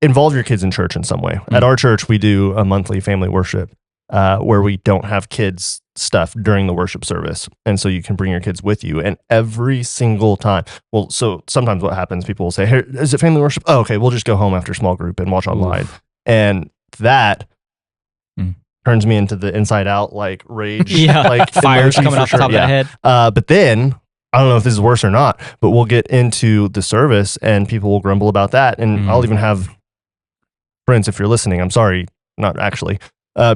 involve your kids in church in some way. At our church, we do a monthly family worship where we don't have kids stuff during the worship service. And so you can bring your kids with you. And every single time, well, so sometimes what happens, people will say, hey, is it family worship? Oh, okay, we'll just go home after small group and watch online. And that turns me into the inside out, like rage. Like fires coming off the top of the head. But then, I don't know if this is worse or not, but we'll get into the service and people will grumble about that. And I'll even have friends, if you're listening, I'm sorry, not actually.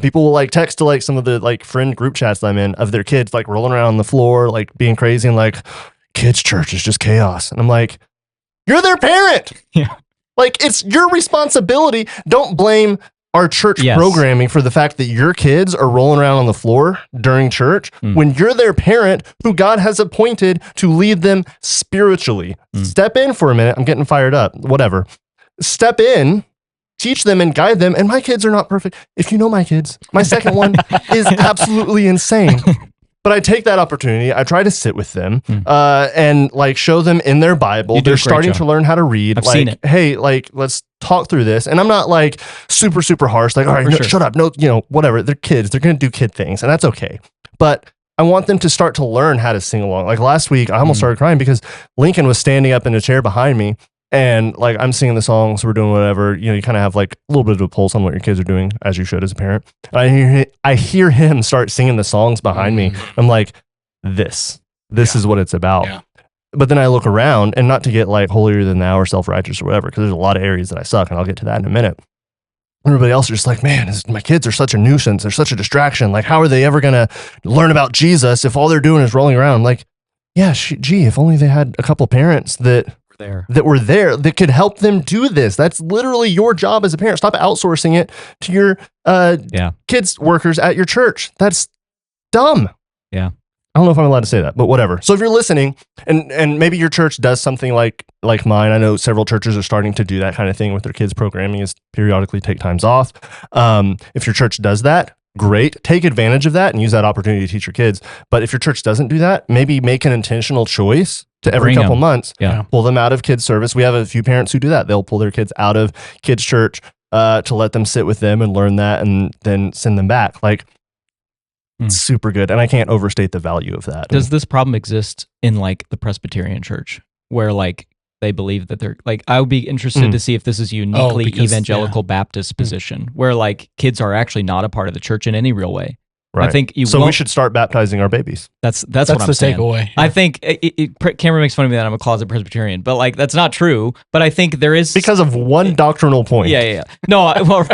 People will like text to like some of the like friend group chats I'm in of their kids like rolling around on the floor, like being crazy and like, kids' church is just chaos. And I'm like, you're their parent. Like, it's your responsibility. Don't blame our church programming for the fact that your kids are rolling around on the floor during church when you're their parent who God has appointed to lead them spiritually. Step in for a minute. I'm getting fired up. Whatever. Step in, teach them and guide them. And my kids are not perfect. If you know my kids, my second one is absolutely insane. But I take that opportunity. I try to sit with them and like show them in their Bible. They're starting to learn how to read. I've seen it. Hey, like, let's talk through this. And I'm not like super, super harsh. Like, all right, no, shut up. No, you know, whatever. They're kids. They're going to do kid things. And that's okay. But I want them to start to learn how to sing along. Like last week, I almost started crying because Lincoln was standing up in a chair behind me. And like, I'm singing the songs, we're doing whatever, you know, you kind of have like a little bit of a pulse on what your kids are doing, as you should as a parent. And I hear him start singing the songs behind me. I'm like, this is what it's about. But then I look around, and not to get like holier than thou or self-righteous or whatever, because there's a lot of areas that I suck, and I'll get to that in a minute. Everybody else is just like, man, my kids are such a nuisance. They're such a distraction. Like, how are they ever going to learn about Jesus if all they're doing is rolling around? I'm like, yeah, gee, if only they had a couple parents that were there that could help them do this. That's literally your job as a parent. Stop outsourcing it to your kids workers at your church. That's dumb. I don't know if I'm allowed to say that, but whatever. So if you're listening and maybe your church does something like mine, I know several churches are starting to do that kind of thing with their kids programming, is periodically take times off. If your church does that, great. Take advantage of that and use that opportunity to teach your kids. But if your church doesn't do that, maybe make an intentional choice to every couple months, pull them out of kids service. We have a few parents who do that. They'll pull their kids out of kids church to let them sit with them and learn that and then send them back. Like, it's super good. And I can't overstate the value of that. Does this problem exist in like the Presbyterian church where like they believe that they're like, I would be interested to see if this is uniquely evangelical Baptist position where like kids are actually not a part of the church in any real way. Right. I think we should start baptizing our babies. That's what I'm saying. Takeaway. I think Cameron makes fun of me that I'm a closet Presbyterian, but like that's not true. But I think there is because of one doctrinal point. No, well,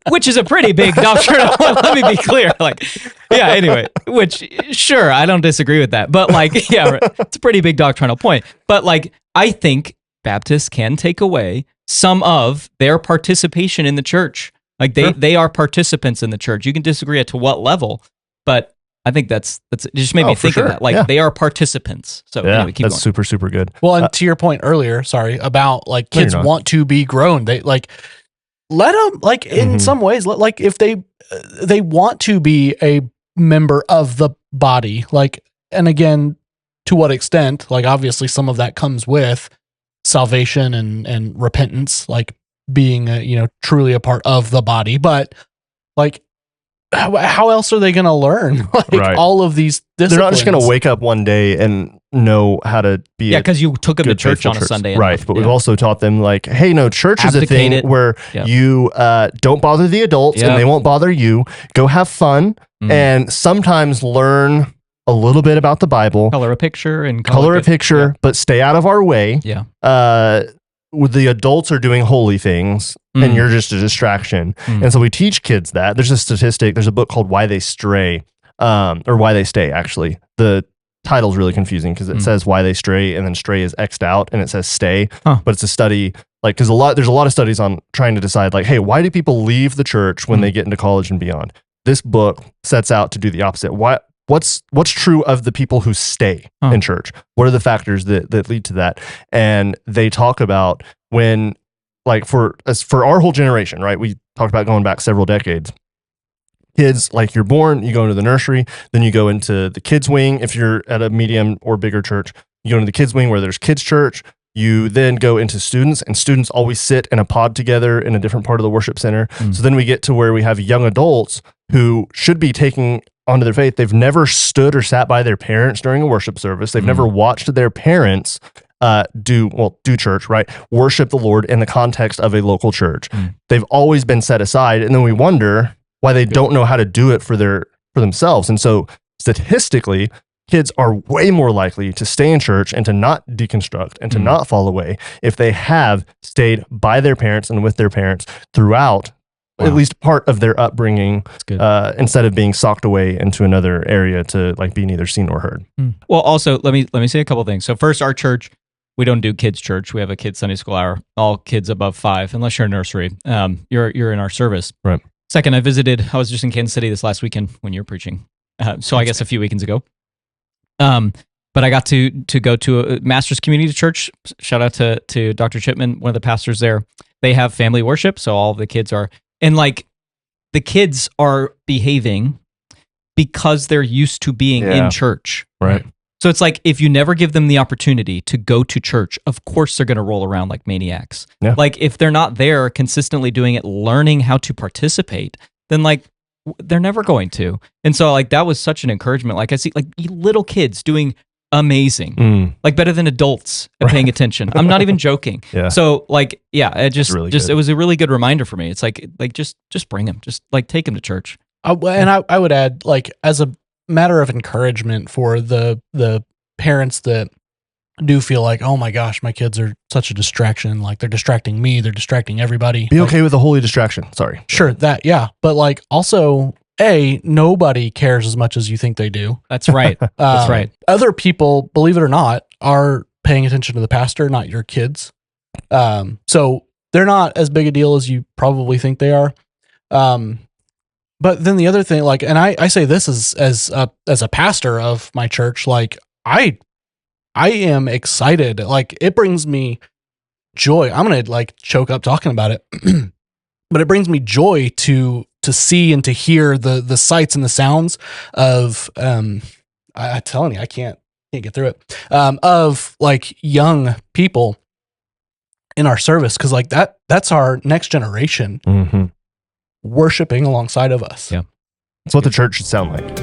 which is a pretty big doctrinal. Let me be clear. Like, anyway, which sure, I don't disagree with that, but like, it's a pretty big doctrinal point. But like, I think Baptists can take away some of their participation in the church. Like they are participants in the church. You can disagree at to what level, but I think that's it just made me think of that. Like they are participants. So anyway, keep that's going. super, super good. Well, and to your point earlier, about like kids want to be grown. They like let them like in some ways, like if they want to be a member of the body, like, and again, to what extent, like obviously some of that comes with salvation and repentance, like being truly a part of the body, but like how else are they going to learn all of these disciplines? They're not just going to wake up one day and know how to be because you took them to church on a Sunday, right? But we've also taught them like, hey, no, church is a thing where you don't bother the adults and they won't bother you. Go have fun and sometimes learn a little bit about the Bible, color a picture, but stay out of our way. The adults are doing holy things and you're just a distraction. And so we teach kids that. There's a statistic, there's a book called Why They Stray, or Why They Stay, actually. The title's really confusing because it says Why They Stray and then stray is X'd out and it says stay. But it's a study, like, because there's a lot of studies on trying to decide, like, hey, why do people leave the church when they get into college and beyond? This book sets out to do the opposite. What's true of the people who stay in church? What are the factors that lead to that? And they talk about when, like, for our whole generation, right? We talked about going back several decades. Kids, like, you're born, you go into the nursery, then you go into the kids wing. If you're at a medium or bigger church, you go into the kids wing where there's kids church, You then go into students, and students always sit in a pod together in a different part of the worship center. So then we get to where we have young adults who should be taking onto their faith. They've never stood or sat by their parents during a worship service. They've never watched their parents do church, right? Worship the Lord in the context of a local church. They've always been set aside. And then we wonder why they don't know how to do it for themselves. And so statistically, kids are way more likely to stay in church and to not deconstruct and to not fall away if they have stayed by their parents and with their parents throughout at least part of their upbringing, instead of being socked away into another area to like be neither seen or heard. Well, also let me say a couple things. So first, our church, we don't do kids church. We have a kids Sunday school hour. All kids above 5, unless you're a nursery. You're in our service. Right. Second, I was just in Kansas City this last weekend when you were preaching. So I guess a few weekends ago. But I got to go to a Master's Community Church. Shout out to Dr. Chipman, one of the pastors there. They have family worship, so all of the kids are, and like the kids are behaving because they're used to being in church. Right. So it's like if you never give them the opportunity to go to church, of course they're going to roll around like maniacs. Yeah. Like if they're not there consistently doing it, learning how to participate, then like they're never going to. And so like that was such an encouragement. Like I see like little kids doing amazing, like better than adults at paying attention. I'm not even joking. Yeah. So like, yeah, it just it was a really good reminder for me. It's like just bring them, just like take them to church. And I would add, like, as a matter of encouragement for the parents that do feel like, oh my gosh, my kids are such a distraction. Like they're distracting me. They're distracting everybody. Be okay with a holy distraction. Sorry. Sure. That, yeah. But like also, nobody cares as much as you think they do. That's right. That's right. Other people, believe it or not, are paying attention to the pastor, not your kids. So they're not as big a deal as you probably think they are. But then the other thing, like, and I say this as a pastor of my church, like I am excited. Like it brings me joy. I'm going to like choke up talking about it, but it brings me joy to see and to hear the sights and the sounds of, I'm telling you, I can't get through it, of like young people in our service. Cause like that's our next generation worshiping alongside of us. Yeah. That's what the church should sound like.